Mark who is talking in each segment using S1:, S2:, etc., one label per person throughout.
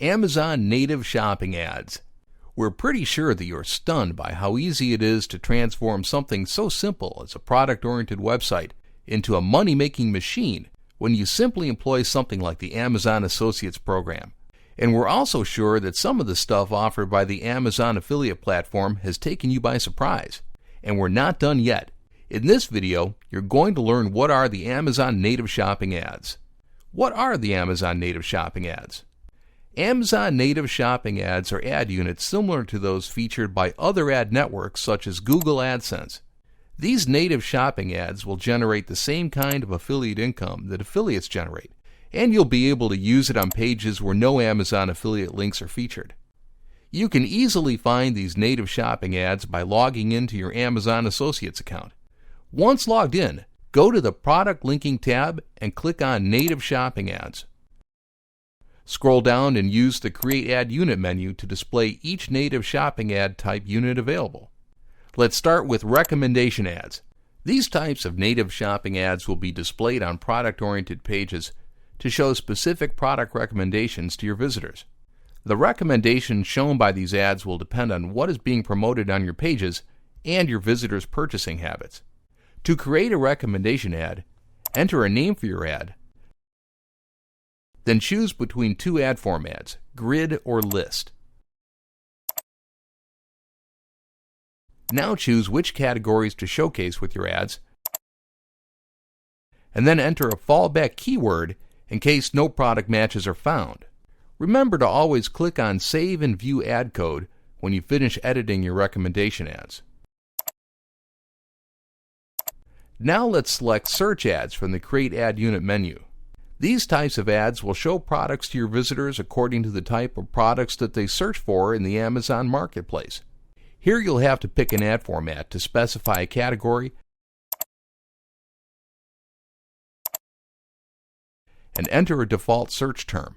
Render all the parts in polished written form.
S1: Amazon native shopping ads. We're pretty sure that you're stunned by how easy it is to transform something so simple as a product-oriented website into a money-making machine when you simply employ something like the Amazon Associates program. And we're also sure that some of the stuff offered by the Amazon affiliate platform has taken you by surprise. And we're not done yet. In this video, you're going to learn what are the Amazon native shopping ads. What are the Amazon native shopping ads? Amazon native shopping ads are ad units similar to those featured by other ad networks such as Google AdSense. These native shopping ads will generate the same kind of affiliate income that affiliates generate, and you'll be able to use it on pages where no Amazon affiliate links are featured. You can easily find these native shopping ads by logging into your Amazon Associates account. Once logged in, go to the Product Linking tab and click on Native Shopping Ads. Scroll down and use the Create Ad Unit menu to display each native shopping ad type unit available. Let's start with recommendation ads. These types of native shopping ads will be displayed on product-oriented pages to show specific product recommendations to your visitors. The recommendations shown by these ads will depend on what is being promoted on your pages and your visitors' purchasing habits. To create a recommendation ad, enter a name for your ad, then choose between two ad formats, grid or list. Now choose which categories to showcase with your ads, and then enter a fallback keyword in case no product matches are found. Remember to always click on Save and View Ad Code when you finish editing your recommendation ads. Now let's select Search Ads from the Create Ad Unit menu. These types of ads will show products to your visitors according to the type of products that they search for in the Amazon Marketplace. Here you'll have to pick an ad format to specify a category and enter a default search term.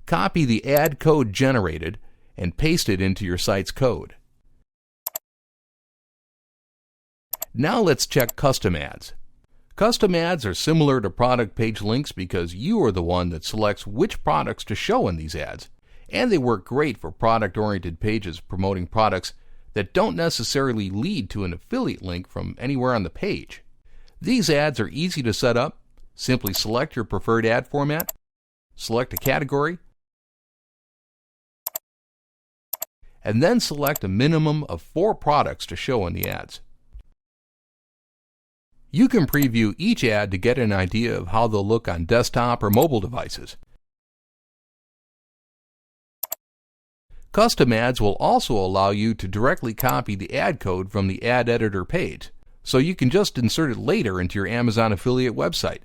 S1: Copy the ad code generated and paste it into your site's code. Now let's check custom ads. Custom ads are similar to product page links because you are the one that selects which products to show in these ads, and they work great for product-oriented pages promoting products that don't necessarily lead to an affiliate link from anywhere on the page. These ads are easy to set up. Simply select your preferred ad format, select a category, and then select a minimum of 4 products to show in the ads. You can preview each ad to get an idea of how they'll look on desktop or mobile devices. Custom ads will also allow you to directly copy the ad code from the ad editor page, so you can just insert it later into your Amazon affiliate website.